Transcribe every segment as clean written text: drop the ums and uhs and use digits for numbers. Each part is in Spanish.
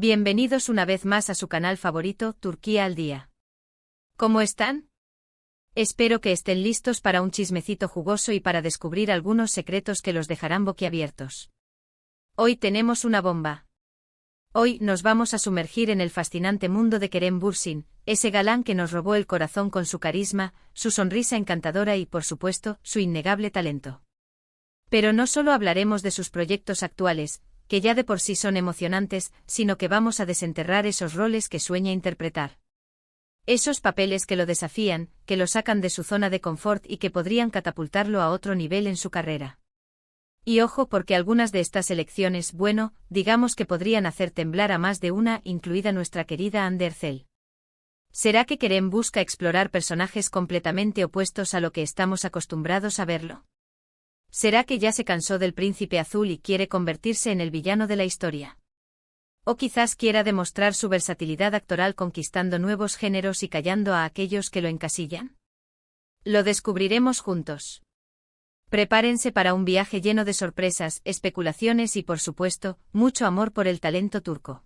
Bienvenidos una vez más a su canal favorito, Turquía al Día. ¿Cómo están? Espero que estén listos para un chismecito jugoso y para descubrir algunos secretos que los dejarán boquiabiertos. Hoy tenemos una bomba. Hoy nos vamos a sumergir en el fascinante mundo de Kerem Bürsin, ese galán que nos robó el corazón con su carisma, su sonrisa encantadora y, por supuesto, su innegable talento. Pero no solo hablaremos de sus proyectos actuales, que ya de por sí son emocionantes, sino que vamos a desenterrar esos roles que sueña interpretar. Esos papeles que lo desafían, que lo sacan de su zona de confort y que podrían catapultarlo a otro nivel en su carrera. Y ojo porque algunas de estas elecciones, bueno, digamos que podrían hacer temblar a más de una, incluida nuestra querida Hande Erçel. ¿Será que Kerem busca explorar personajes completamente opuestos a lo que estamos acostumbrados a verlo? ¿Será que ya se cansó del príncipe azul y quiere convertirse en el villano de la historia? ¿O quizás quiera demostrar su versatilidad actoral conquistando nuevos géneros y callando a aquellos que lo encasillan? Lo descubriremos juntos. Prepárense para un viaje lleno de sorpresas, especulaciones y, por supuesto, mucho amor por el talento turco.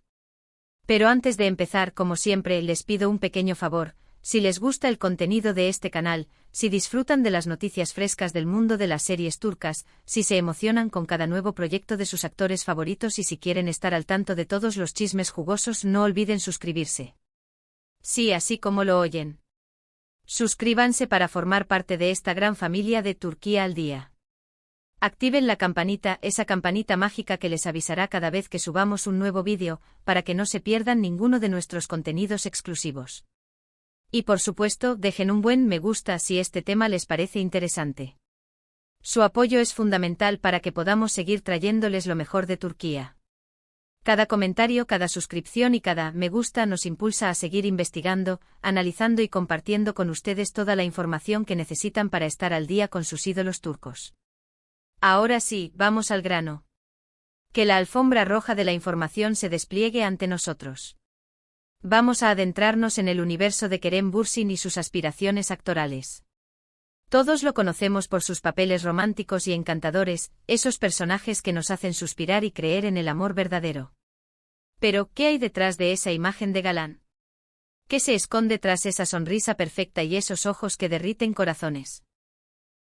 Pero antes de empezar, como siempre, les pido un pequeño favor. Si les gusta el contenido de este canal, si disfrutan de las noticias frescas del mundo de las series turcas, si se emocionan con cada nuevo proyecto de sus actores favoritos y si quieren estar al tanto de todos los chismes jugosos, no olviden suscribirse. Sí, así como lo oyen. Suscríbanse para formar parte de esta gran familia de Turquía al Día. Activen la campanita, esa campanita mágica que les avisará cada vez que subamos un nuevo vídeo, para que no se pierdan ninguno de nuestros contenidos exclusivos. Y por supuesto, dejen un buen me gusta si este tema les parece interesante. Su apoyo es fundamental para que podamos seguir trayéndoles lo mejor de Turquía. Cada comentario, cada suscripción y cada me gusta nos impulsa a seguir investigando, analizando y compartiendo con ustedes toda la información que necesitan para estar al día con sus ídolos turcos. Ahora sí, vamos al grano. Que la alfombra roja de la información se despliegue ante nosotros. Vamos a adentrarnos en el universo de Kerem Bürsin y sus aspiraciones actorales. Todos lo conocemos por sus papeles románticos y encantadores, esos personajes que nos hacen suspirar y creer en el amor verdadero. Pero, ¿qué hay detrás de esa imagen de galán? ¿Qué se esconde tras esa sonrisa perfecta y esos ojos que derriten corazones?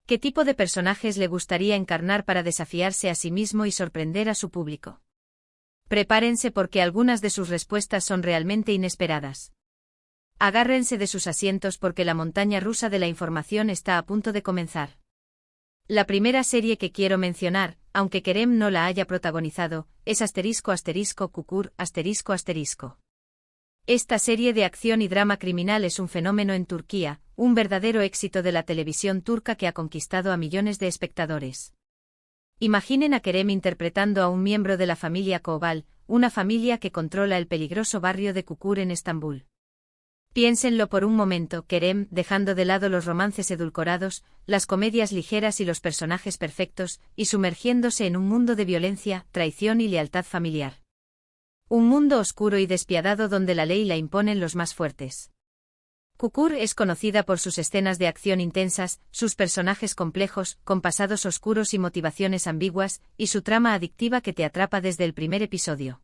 ¿Qué tipo de personajes le gustaría encarnar para desafiarse a sí mismo y sorprender a su público? Prepárense porque algunas de sus respuestas son realmente inesperadas. Agárrense de sus asientos porque la montaña rusa de la información está a punto de comenzar. La primera serie que quiero mencionar, aunque Kerem no la haya protagonizado, es ***Kukur***. Esta serie de acción y drama criminal es un fenómeno en Turquía, un verdadero éxito de la televisión turca que ha conquistado a millones de espectadores. Imaginen a Kerem interpretando a un miembro de la familia Koval, una familia que controla el peligroso barrio de Kukur en Estambul. Piénsenlo por un momento, Kerem, dejando de lado los romances edulcorados, las comedias ligeras y los personajes perfectos, y sumergiéndose en un mundo de violencia, traición y lealtad familiar. Un mundo oscuro y despiadado donde la ley la imponen los más fuertes. Kukur es conocida por sus escenas de acción intensas, sus personajes complejos, con pasados oscuros y motivaciones ambiguas, y su trama adictiva que te atrapa desde el primer episodio.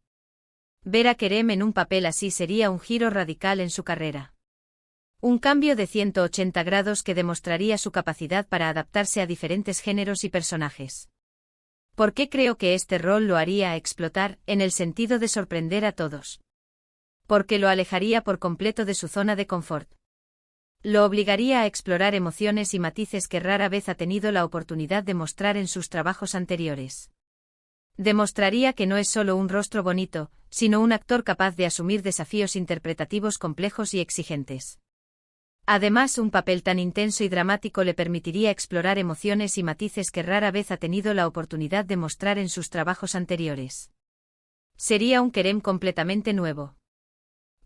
Ver a Kerem en un papel así sería un giro radical en su carrera. Un cambio de 180 grados que demostraría su capacidad para adaptarse a diferentes géneros y personajes. ¿Por qué creo que este rol lo haría explotar, en el sentido de sorprender a todos? Porque lo alejaría por completo de su zona de confort. Lo obligaría a explorar emociones y matices que rara vez ha tenido la oportunidad de mostrar en sus trabajos anteriores. Demostraría que no es solo un rostro bonito, sino un actor capaz de asumir desafíos interpretativos complejos y exigentes. Además, un papel tan intenso y dramático le permitiría explorar emociones y matices que rara vez ha tenido la oportunidad de mostrar en sus trabajos anteriores. Sería un Kerem completamente nuevo.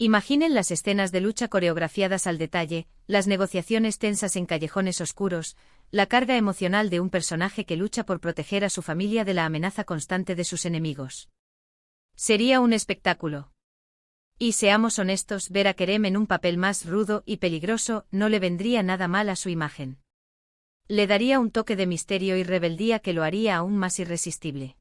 Imaginen las escenas de lucha coreografiadas al detalle, las negociaciones tensas en callejones oscuros, la carga emocional de un personaje que lucha por proteger a su familia de la amenaza constante de sus enemigos. Sería un espectáculo. Y seamos honestos, ver a Kerem en un papel más rudo y peligroso no le vendría nada mal a su imagen. Le daría un toque de misterio y rebeldía que lo haría aún más irresistible.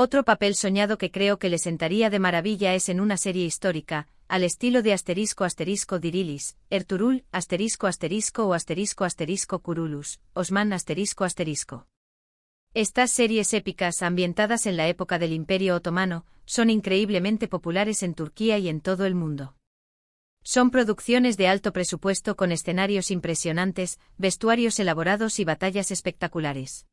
Otro papel soñado que creo que le sentaría de maravilla es en una serie histórica, al estilo de **Dirilis, Ertuğrul, *** Kurulus, Osman ***. Estas series épicas ambientadas en la época del Imperio Otomano son increíblemente populares en Turquía y en todo el mundo. Son producciones de alto presupuesto con escenarios impresionantes, vestuarios elaborados y batallas espectaculares.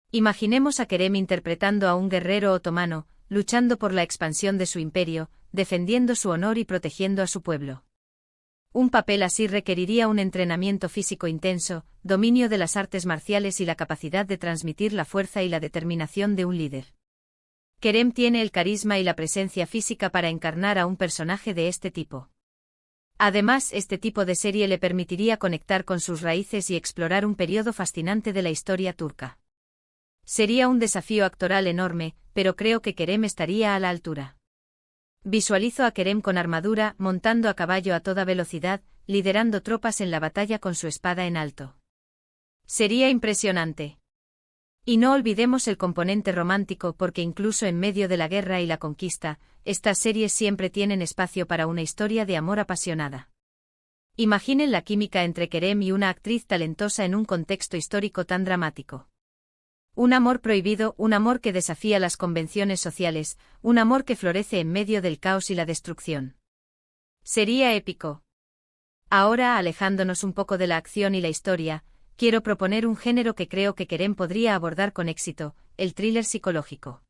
Imaginemos a Kerem interpretando a un guerrero otomano, luchando por la expansión de su imperio, defendiendo su honor y protegiendo a su pueblo. Un papel así requeriría un entrenamiento físico intenso, dominio de las artes marciales y la capacidad de transmitir la fuerza y la determinación de un líder. Kerem tiene el carisma y la presencia física para encarnar a un personaje de este tipo. Además, este tipo de serie le permitiría conectar con sus raíces y explorar un periodo fascinante de la historia turca. Sería un desafío actoral enorme, pero creo que Kerem estaría a la altura. Visualizo a Kerem con armadura, montando a caballo a toda velocidad, liderando tropas en la batalla con su espada en alto. Sería impresionante. Y no olvidemos el componente romántico porque incluso en medio de la guerra y la conquista, estas series siempre tienen espacio para una historia de amor apasionada. Imaginen la química entre Kerem y una actriz talentosa en un contexto histórico tan dramático. Un amor prohibido, un amor que desafía las convenciones sociales, un amor que florece en medio del caos y la destrucción. Sería épico. Ahora, alejándonos un poco de la acción y la historia, quiero proponer un género que creo que Kerem podría abordar con éxito, el thriller psicológico.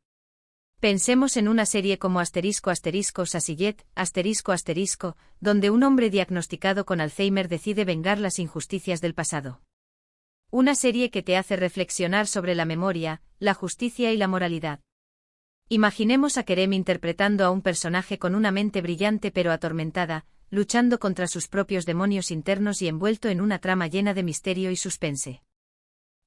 Pensemos en una serie como **Sasiyet, ***, donde un hombre diagnosticado con Alzheimer decide vengar las injusticias del pasado. Una serie que te hace reflexionar sobre la memoria, la justicia y la moralidad. Imaginemos a Kerem interpretando a un personaje con una mente brillante pero atormentada, luchando contra sus propios demonios internos y envuelto en una trama llena de misterio y suspense.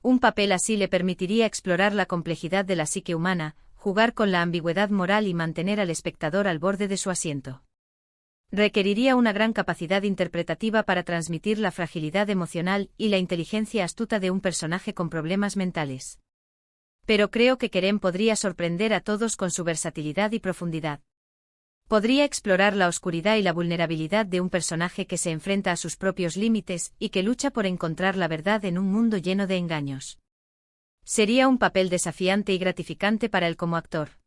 Un papel así le permitiría explorar la complejidad de la psique humana, jugar con la ambigüedad moral y mantener al espectador al borde de su asiento. Requeriría una gran capacidad interpretativa para transmitir la fragilidad emocional y la inteligencia astuta de un personaje con problemas mentales. Pero creo que Kerem podría sorprender a todos con su versatilidad y profundidad. Podría explorar la oscuridad y la vulnerabilidad de un personaje que se enfrenta a sus propios límites y que lucha por encontrar la verdad en un mundo lleno de engaños. Sería un papel desafiante y gratificante para él como actor.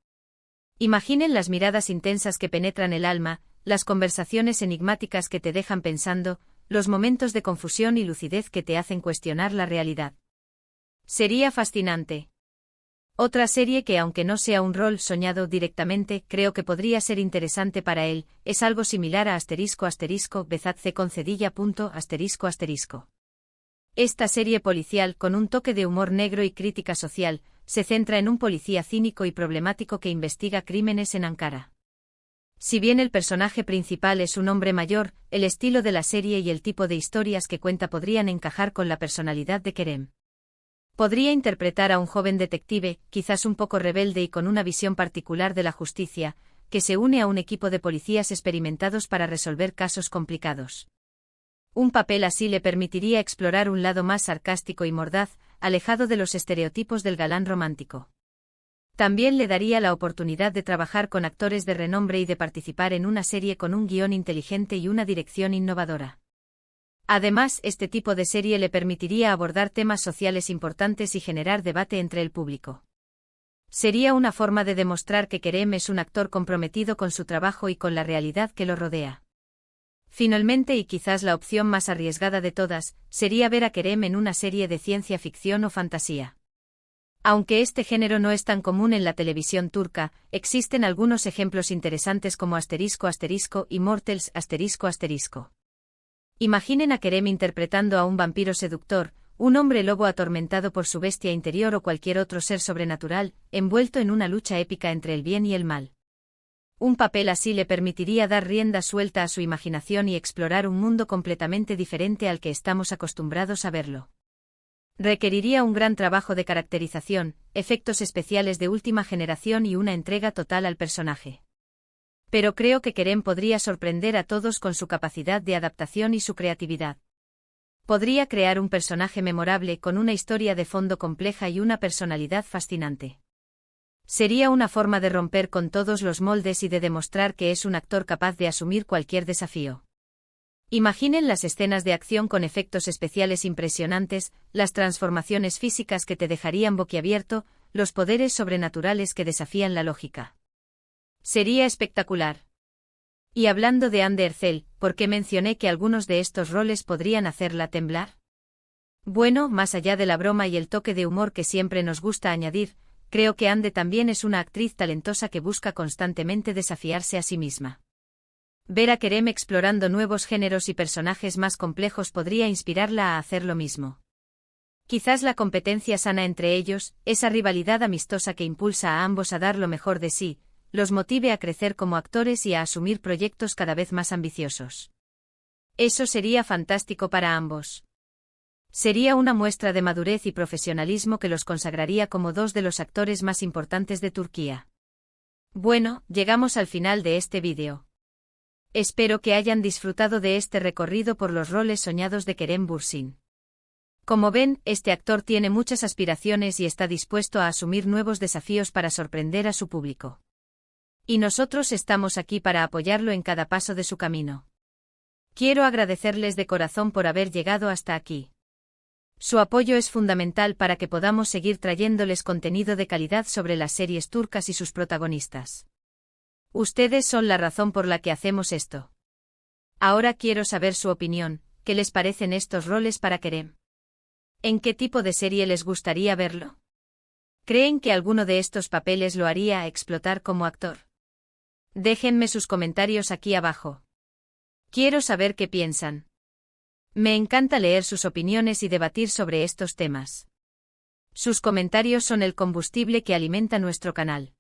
Imaginen las miradas intensas que penetran el alma, las conversaciones enigmáticas que te dejan pensando, los momentos de confusión y lucidez que te hacen cuestionar la realidad. Sería fascinante. Otra serie que, aunque no sea un rol soñado directamente, creo que podría ser interesante para él, es algo similar a **Bezat concedilla. Esta serie policial, con un toque de humor negro y crítica social, se centra en un policía cínico y problemático que investiga crímenes en Ankara. Si bien el personaje principal es un hombre mayor, el estilo de la serie y el tipo de historias que cuenta podrían encajar con la personalidad de Kerem. Podría interpretar a un joven detective, quizás un poco rebelde y con una visión particular de la justicia, que se une a un equipo de policías experimentados para resolver casos complicados. Un papel así le permitiría explorar un lado más sarcástico y mordaz, alejado de los estereotipos del galán romántico. También le daría la oportunidad de trabajar con actores de renombre y de participar en una serie con un guión inteligente y una dirección innovadora. Además, este tipo de serie le permitiría abordar temas sociales importantes y generar debate entre el público. Sería una forma de demostrar que Kerem es un actor comprometido con su trabajo y con la realidad que lo rodea. Finalmente, y quizás la opción más arriesgada de todas, sería ver a Kerem en una serie de ciencia ficción o fantasía. Aunque este género no es tan común en la televisión turca, existen algunos ejemplos interesantes como **Immortals**. Imaginen a Kerem interpretando a un vampiro seductor, un hombre lobo atormentado por su bestia interior o cualquier otro ser sobrenatural, envuelto en una lucha épica entre el bien y el mal. Un papel así le permitiría dar rienda suelta a su imaginación y explorar un mundo completamente diferente al que estamos acostumbrados a verlo. Requeriría un gran trabajo de caracterización, efectos especiales de última generación y una entrega total al personaje. Pero creo que Kerem podría sorprender a todos con su capacidad de adaptación y su creatividad. Podría crear un personaje memorable con una historia de fondo compleja y una personalidad fascinante. Sería una forma de romper con todos los moldes y de demostrar que es un actor capaz de asumir cualquier desafío. Imaginen las escenas de acción con efectos especiales impresionantes, las transformaciones físicas que te dejarían boquiabierto, los poderes sobrenaturales que desafían la lógica. Sería espectacular. Y hablando de Undercell, ¿por qué mencioné que algunos de estos roles podrían hacerla temblar? Bueno, más allá de la broma y el toque de humor que siempre nos gusta añadir, creo que Ande también es una actriz talentosa que busca constantemente desafiarse a sí misma. Ver a Kerem explorando nuevos géneros y personajes más complejos podría inspirarla a hacer lo mismo. Quizás la competencia sana entre ellos, esa rivalidad amistosa que impulsa a ambos a dar lo mejor de sí, los motive a crecer como actores y a asumir proyectos cada vez más ambiciosos. Eso sería fantástico para ambos. Sería una muestra de madurez y profesionalismo que los consagraría como dos de los actores más importantes de Turquía. Bueno, llegamos al final de este vídeo. Espero que hayan disfrutado de este recorrido por los roles soñados de Kerem Bürsin. Como ven, este actor tiene muchas aspiraciones y está dispuesto a asumir nuevos desafíos para sorprender a su público. Y nosotros estamos aquí para apoyarlo en cada paso de su camino. Quiero agradecerles de corazón por haber llegado hasta aquí. Su apoyo es fundamental para que podamos seguir trayéndoles contenido de calidad sobre las series turcas y sus protagonistas. Ustedes son la razón por la que hacemos esto. Ahora quiero saber su opinión, ¿qué les parecen estos roles para Kerem? ¿En qué tipo de serie les gustaría verlo? ¿Creen que alguno de estos papeles lo haría explotar como actor? Déjenme sus comentarios aquí abajo. Quiero saber qué piensan. Me encanta leer sus opiniones y debatir sobre estos temas. Sus comentarios son el combustible que alimenta nuestro canal.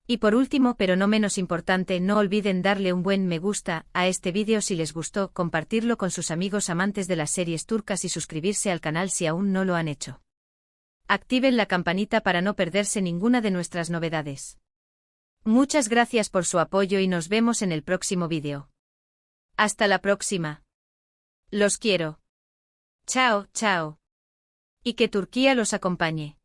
Y por último, pero no menos importante, no olviden darle un buen me gusta a este vídeo si les gustó, compartirlo con sus amigos amantes de las series turcas y suscribirse al canal si aún no lo han hecho. Activen la campanita para no perderse ninguna de nuestras novedades. Muchas gracias por su apoyo y nos vemos en el próximo vídeo. Hasta la próxima. Los quiero. Chao, chao. Y que Turquía los acompañe.